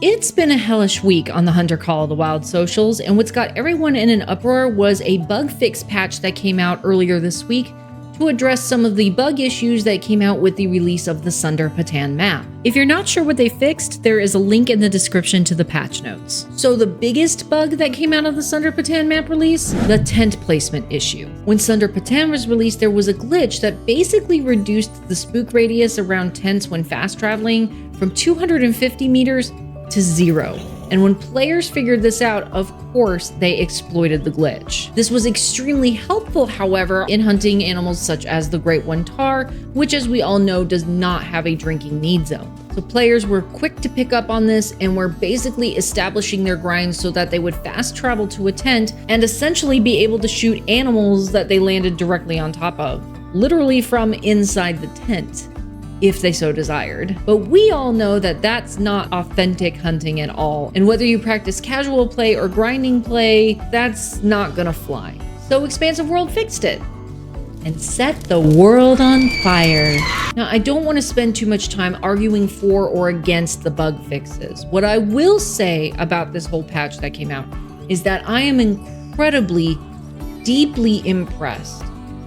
It's been a hellish week on the Hunter Call of the Wild socials, and what's got everyone in an uproar was a bug fix patch that came out earlier this week to address some of the bug issues that came out with the release of the Sunder Patan map. If you're not sure what they fixed, there is a link in the description to the patch notes. So the biggest bug that came out of the Sunder Patan map release? The tent placement issue. When Sunder Patan was released, there was a glitch that basically reduced the spook radius around tents when fast traveling from 250 meters to 0. And when players figured this out, of course, they exploited the glitch. This was extremely helpful, however, in hunting animals such as the great one tahr, which, as we all know, does not have a drinking need zone. So players were quick to pick up on this and were basically establishing their grinds so that they would fast travel to a tent and essentially be able to shoot animals that they landed directly on top of, literally from inside the tent, if they so desired. But we all know that that's not authentic hunting at all. And whether you practice casual play or grinding play, that's not gonna fly. So Expansive World fixed it and set the world on fire. Now, I don't want to spend too much time arguing for or against the bug fixes. What I will say about this whole patch that came out is that I am incredibly, deeply impressed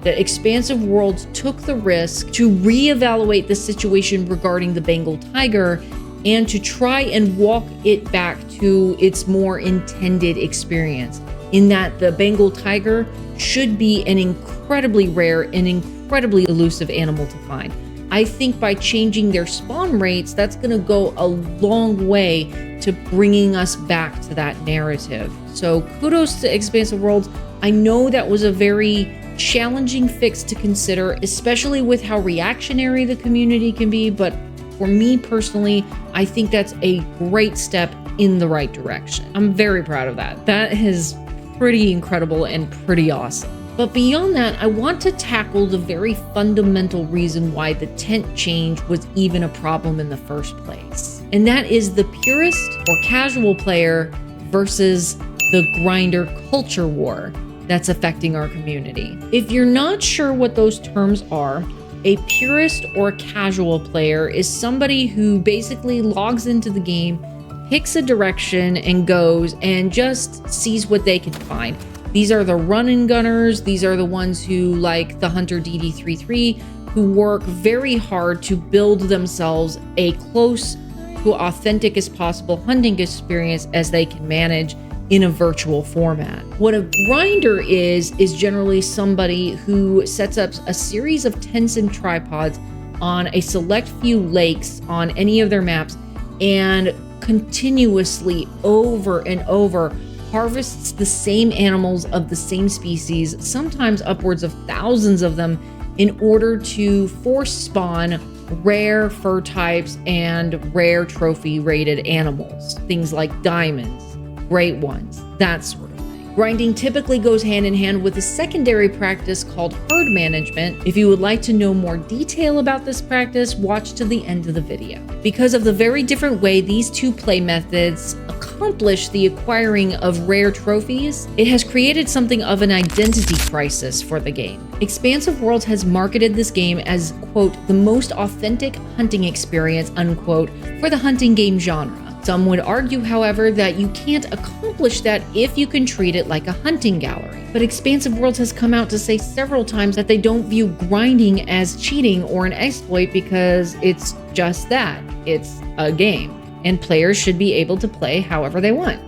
that Expansive Worlds took the risk to reevaluate the situation regarding the Bengal tiger and to try and walk it back to its more intended experience, in that the Bengal tiger should be an incredibly rare and incredibly elusive animal to find. I think by changing their spawn rates, that's gonna go a long way to bringing us back to that narrative. So kudos to Expansive Worlds. I know that was a very challenging fix to consider, especially with how reactionary the community can be, but for me personally, I think that's a great step in the right direction. I'm very proud of that. That is pretty incredible and pretty awesome. But beyond that, I want to tackle the very fundamental reason why the tent change was even a problem in the first place. And that is the purist or casual player versus the grinder culture war that's affecting our community. If you're not sure what those terms are, a purist or casual player is somebody who basically logs into the game, picks a direction and goes and just sees what they can find. These are the run-and gunners. These are the ones who, like the Hunter DD33, who work very hard to build themselves a close to authentic as possible hunting experience as they can manage in a virtual format. What a grinder is generally somebody who sets up a series of tents and tripods on a select few lakes on any of their maps and continuously over and over harvests the same animals of the same species, sometimes upwards of thousands of them, in order to force spawn rare fur types and rare trophy rated animals, things like diamonds, great ones, that sort of thing. Grinding typically goes hand in hand with a secondary practice called herd management. If you would like to know more detail about this practice, watch to the end of the video. Because of the very different way these two play methods accomplish the acquiring of rare trophies, it has created something of an identity crisis for the game. Expansive Worlds has marketed this game as, quote, the most authentic hunting experience, unquote, for the hunting game genre. Some would argue, however, that you can't accomplish that if you can treat it like a hunting gallery. But Expansive Worlds has come out to say several times that they don't view grinding as cheating or an exploit because it's just that. It's a game, and players should be able to play however they want.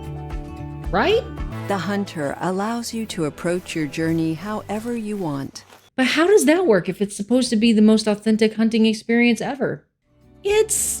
Right? The Hunter allows you to approach your journey however you want. But how does that work if it's supposed to be the most authentic hunting experience ever? It's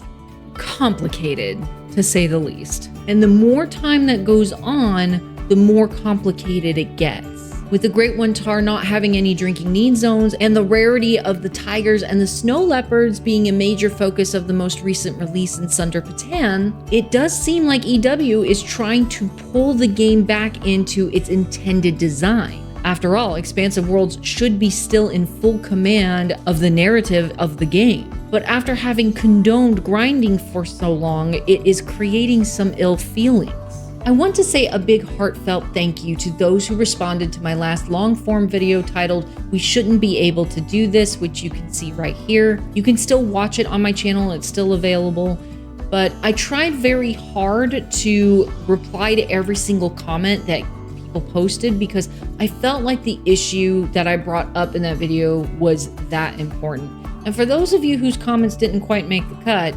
complicated, to say the least. And the more time that goes on, the more complicated it gets. With the great one tahr not having any drinking need zones and the rarity of the tigers and the snow leopards being a major focus of the most recent release in Sunder Patan, it does seem like EW is trying to pull the game back into its intended design. After all, Expansive Worlds should be still in full command of the narrative of the game. But after having condoned grinding for so long, it is creating some ill feelings. I want to say a big heartfelt thank you to those who responded to my last long form video titled "We Shouldn't Be Able to Do This," which you can see right here. You can still watch it on my channel, it's still available. but I tried very hard to reply to every single comment that people posted because I felt like the issue that I brought up in that video was that important. And for those of you whose comments didn't quite make the cut,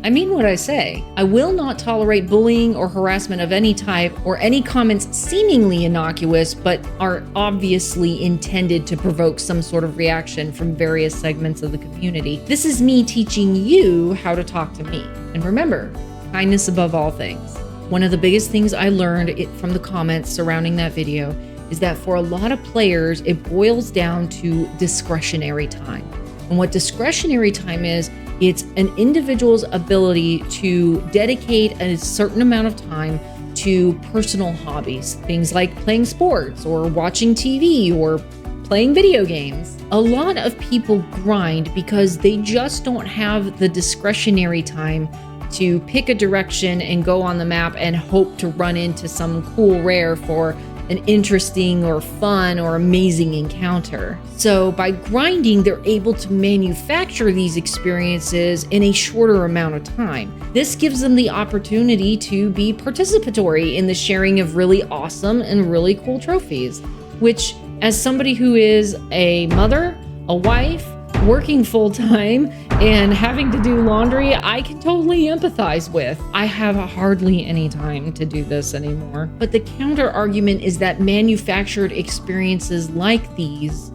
I mean what I say. I will not tolerate bullying or harassment of any type or any comments seemingly innocuous but are obviously intended to provoke some sort of reaction from various segments of the community. This is me teaching you how to talk to me. And remember, kindness above all things. One of the biggest things I learned from the comments surrounding that video is that for a lot of players, it boils down to discretionary time. And what discretionary time is, it's an individual's ability to dedicate a certain amount of time to personal hobbies, things like playing sports or watching TV or playing video games. A lot of people grind because they just don't have the discretionary time to pick a direction and go on the map and hope to run into some cool rare for an interesting or fun or amazing encounter. So by grinding, they're able to manufacture these experiences in a shorter amount of time. This gives them the opportunity to be participatory in the sharing of really awesome and really cool trophies, which, as somebody who is a mother, a wife, working full-time, and having to do laundry, I can totally empathize with. I have hardly any time to do this anymore. But the counter argument is that manufactured experiences like these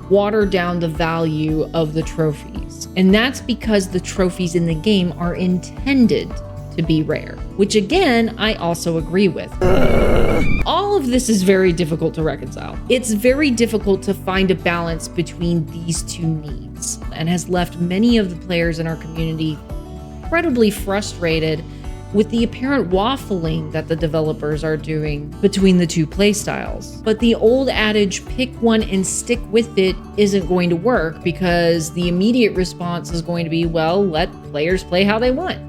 water down the value of the trophies. And that's because the trophies in the game are intended to be rare, which again, I also agree with. All of this is very difficult to reconcile. It's very difficult to find a balance between these two needs and has left many of the players in our community incredibly frustrated with the apparent waffling that the developers are doing between the two playstyles. But the old adage, pick one and stick with it, isn't going to work because the immediate response is going to be, well, let players play how they want.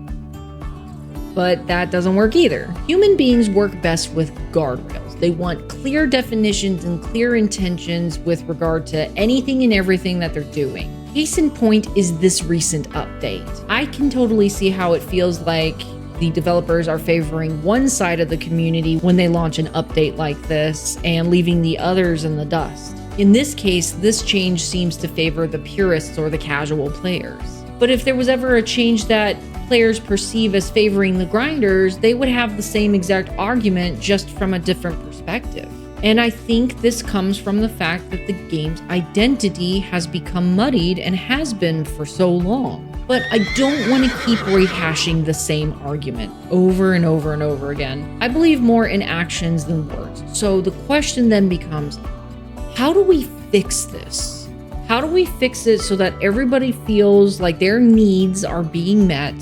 But that doesn't work either. Human beings work best with guardrails. They want clear definitions and clear intentions with regard to anything and everything that they're doing. Case in point is this recent update. I can totally see how it feels like the developers are favoring one side of the community when they launch an update like this and leaving the others in the dust. In this case, this change seems to favor the purists or the casual players. But if there was ever a change that players perceive as favoring the grinders, they would have the same exact argument just from a different perspective. And I think this comes from the fact that the game's identity has become muddied and has been for so long. But I don't want to keep rehashing the same argument over and over and over again. I believe more in actions than words. So the question then becomes, how do we fix this? How do we fix it so that everybody feels like their needs are being met,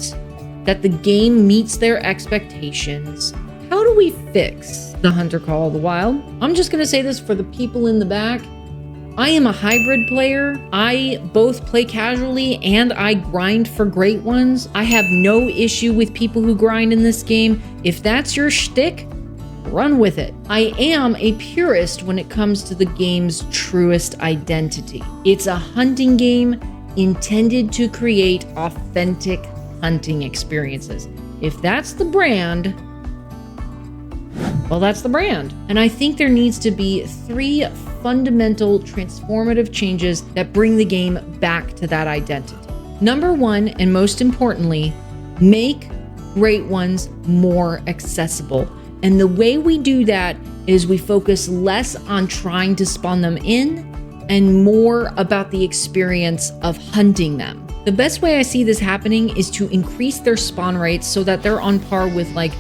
that the game meets their expectations? How do we fix the Hunter Call of the Wild? I'm just going to say this for the people in the back. I am a hybrid player. I both play casually and I grind for great ones. I have no issue with people who grind in this game. If that's your shtick, run with it. I am a purist when it comes to the game's truest identity. It's a hunting game intended to create authentic hunting experiences. If that's the brand, well, that's the brand. And I think there needs to be 3 fundamental transformative changes that bring the game back to that identity. Number 1, and most importantly, make great ones more accessible. And the way we do that is we focus less on trying to spawn them in and more about the experience of hunting them. The best way I see this happening is to increase their spawn rates so that they're on par with like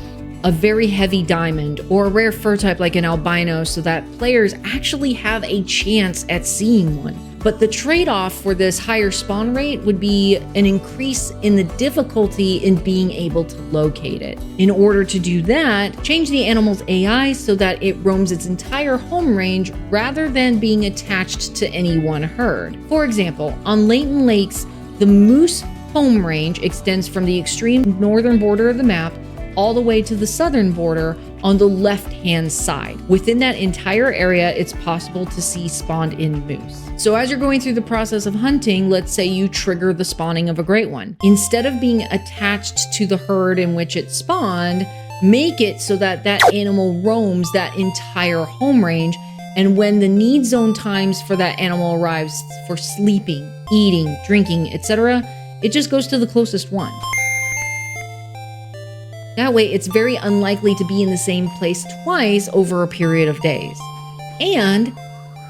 a very heavy diamond or a rare fur type like an albino so that players actually have a chance at seeing one. But the trade-off for this higher spawn rate would be an increase in the difficulty in being able to locate it. In order to do that, change the animal's AI so that it roams its entire home range rather than being attached to any one herd. For example, on Leighton Lakes, the moose home range extends from the extreme northern border of the map all the way to the southern border, on the left-hand side. Within that entire area, it's possible to see spawned-in moose. So as you're going through the process of hunting, let's say you trigger the spawning of a great one. Instead of being attached to the herd in which it spawned, make it so that that animal roams that entire home range, and when the need zone times for that animal arrives for sleeping, eating, drinking, etc., it just goes to the closest one. That way, it's very unlikely to be in the same place twice over a period of days. And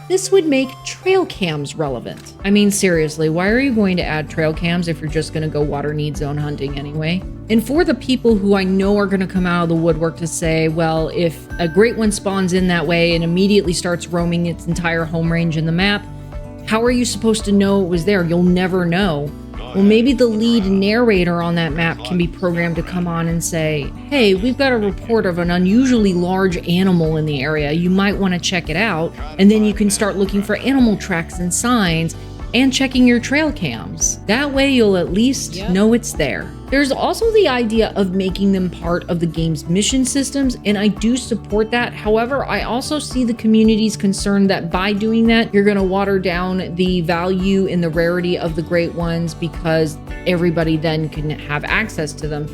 this would make trail cams relevant. I mean, seriously, why are you going to add trail cams if you're just going to go water need zone hunting anyway? And for the people who I know are going to come out of the woodwork to say, well, if a great one spawns in that way and immediately starts roaming its entire home range in the map, how are you supposed to know it was there? You'll never know. Well, maybe the lead narrator on that map can be programmed to come on and say, hey, we've got a report of an unusually large animal in the area. You might want to check it out. And then you can start looking for animal tracks and signs and checking your trail cams. That way you'll at least know it's there. There's also the idea of making them part of the game's mission systems, and I do support that. However, I also see the community's concern that by doing that, you're going to water down the value and the rarity of the great ones because everybody then can have access to them,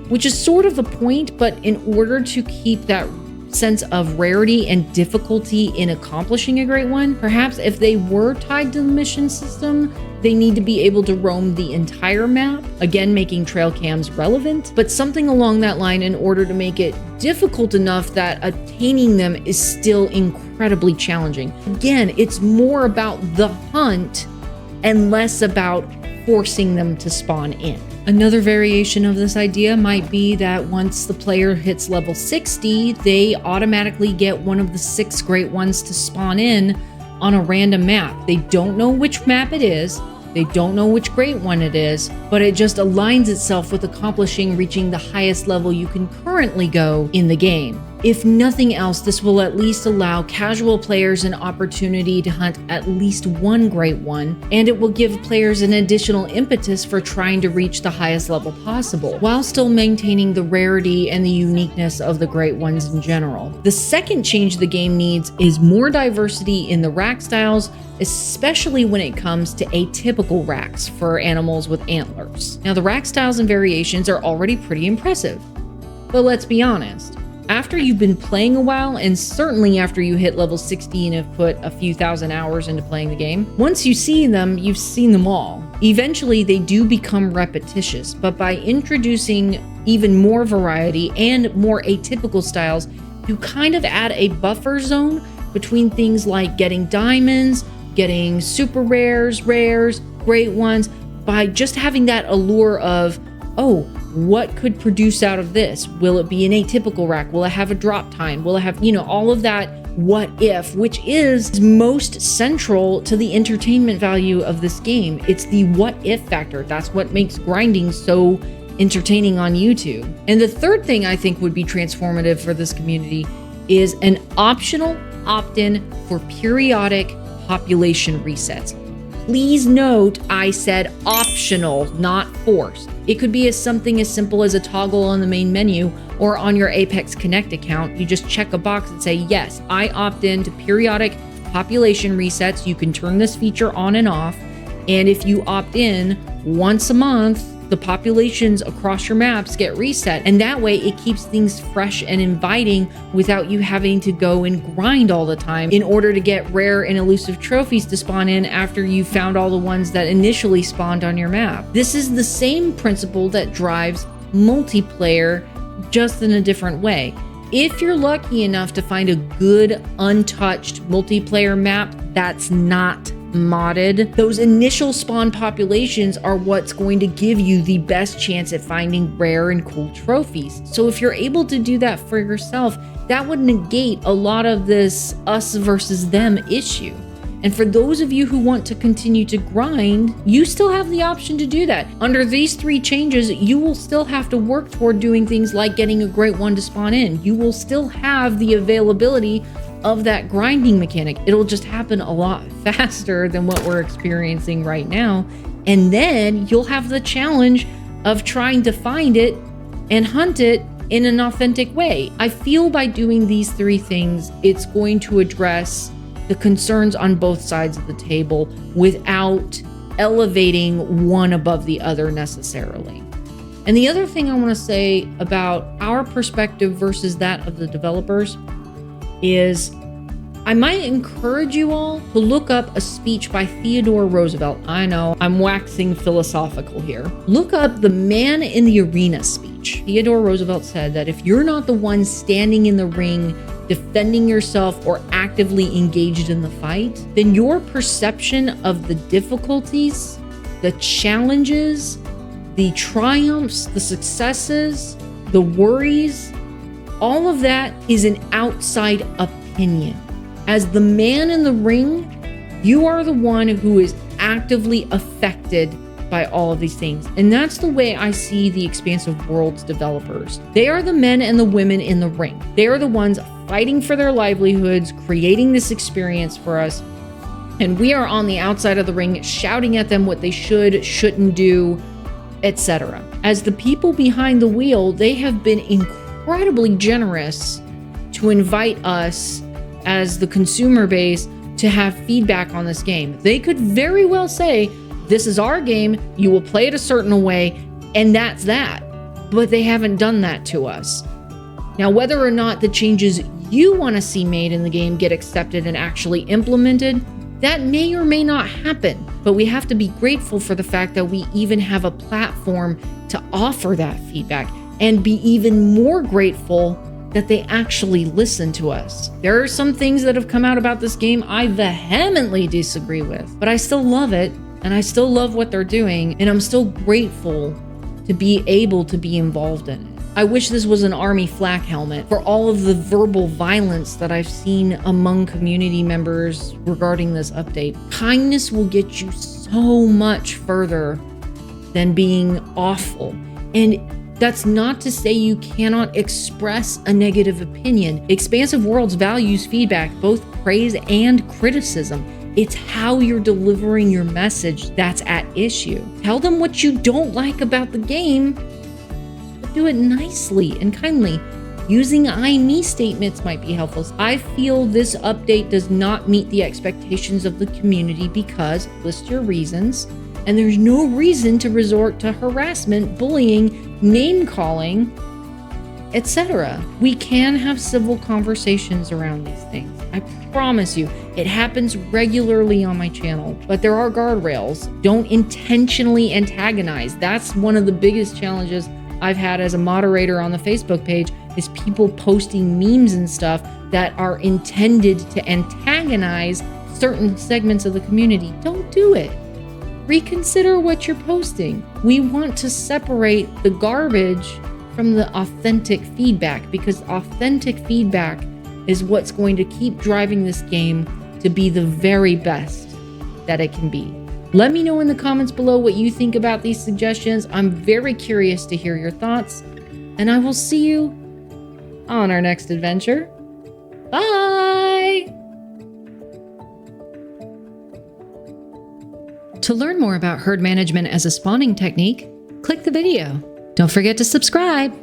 which is sort of the point, but in order to keep that sense of rarity and difficulty in accomplishing a great one, perhaps if they were tied to the mission system, they need to be able to roam the entire map, again making trail cams relevant, but something along that line in order to make it difficult enough that attaining them is still incredibly challenging. Again, it's more about the hunt and less about forcing them to spawn in. Another variation of this idea might be that once the player hits level 60, they automatically get one of the 6 great ones to spawn in on a random map. They don't know which map it is, they don't know which great one it is, but it just aligns itself with reaching the highest level you can currently go in the game. If nothing else, this will at least allow casual players an opportunity to hunt at least one great one, and it will give players an additional impetus for trying to reach the highest level possible, while still maintaining the rarity and the uniqueness of the great ones in general. The second change the game needs is more diversity in the rack styles, especially when it comes to atypical racks for animals with antlers. Now, the rack styles and variations are already pretty impressive, but let's be honest. After you've been playing a while, and certainly after you hit level 60 and have put a few thousand hours into playing the game, once you see them, you've seen them all. Eventually, they do become repetitious, but by introducing even more variety and more atypical styles, you kind of add a buffer zone between things like getting diamonds, getting super rares, great ones, by just having that allure of, oh, what could produce out of this? Will it be an atypical rack? Will it have a drop time? Will it have, all of that what if, which is most central to the entertainment value of this game. It's the what if factor. That's what makes grinding so entertaining on YouTube. And the third thing I think would be transformative for this community is an optional opt-in for periodic population resets. Please note I said optional, not forced. It could be something as simple as a toggle on the main menu or on your Apex Connect account. You just check a box and say, yes, I opt in to periodic population resets. You can turn this feature on and off. And if you opt in once a month, the populations across your maps get reset. And that way it keeps things fresh and inviting without you having to go and grind all the time in order to get rare and elusive trophies to spawn in after you found all the ones that initially spawned on your map. This is the same principle that drives multiplayer, just in a different way. If you're lucky enough to find a good, untouched multiplayer map that's not modded, those initial spawn populations are what's going to give you the best chance at finding rare and cool trophies. So if you're able to do that for yourself, that would negate a lot of this us versus them issue. And for those of you who want to continue to grind, you still have the option to do that. Under these three changes, you will still have to work toward doing things like getting a great one to spawn in. You will still have the availability of that grinding mechanic. It'll just happen a lot faster than what we're experiencing right now. And then you'll have the challenge of trying to find it and hunt it in an authentic way. I feel by doing these three things, it's going to address the concerns on both sides of the table without elevating one above the other necessarily. And the other thing I want to say about our perspective versus that of the developers is I might encourage you all to look up a speech by Theodore Roosevelt. I know I'm waxing philosophical here. Look up the Man in the Arena speech. Theodore Roosevelt said that if you're not the one standing in the ring defending yourself or actively engaged in the fight, then your perception of the difficulties, the challenges, the triumphs, the successes, the worries, all of that is an outside opinion. As the man in the ring, you are the one who is actively affected by all of these things. And that's the way I see the Expansive Worlds developers. They are the men and the women in the ring. They are the ones fighting for their livelihoods, creating this experience for us. And we are on the outside of the ring, shouting at them what they should, shouldn't do, etc. As the people behind the wheel, they have been incredibly generous to invite us as the consumer base to have feedback on this game. They could very well say, this is our game, you will play it a certain way, and that's that. But they haven't done that to us. Now, whether or not the changes you want to see made in the game get accepted and actually implemented, that may or may not happen. But we have to be grateful for the fact that we even have a platform to offer that feedback, and be even more grateful that they actually listen to us. There are some things that have come out about this game I vehemently disagree with, but I still love it, and I still love what they're doing, and I'm still grateful to be able to be involved in it. I wish this was an army flak helmet for all of the verbal violence that I've seen among community members regarding this update. Kindness will get you so much further than being awful. And that's not to say you cannot express a negative opinion. Expansive Worlds values feedback, both praise and criticism. It's how you're delivering your message that's at issue. Tell them what you don't like about the game, but do it nicely and kindly. Using I, me statements might be helpful. I feel this update does not meet the expectations of the community because, list your reasons, and there's no reason to resort to harassment, bullying, name-calling, etc. We can have civil conversations around these things. I promise you, it happens regularly on my channel, but there are guardrails. Don't intentionally antagonize. That's one of the biggest challenges I've had as a moderator on the Facebook page, is people posting memes and stuff that are intended to antagonize certain segments of the community. Don't do it. Reconsider what you're posting. We want to separate the garbage from the authentic feedback, because authentic feedback is what's going to keep driving this game to be the very best that it can be. Let me know in the comments below what you think about these suggestions. I'm very curious to hear your thoughts, and I will see you on our next adventure. Bye! To learn more about herd management as a spawning technique, click the video. Don't forget to subscribe.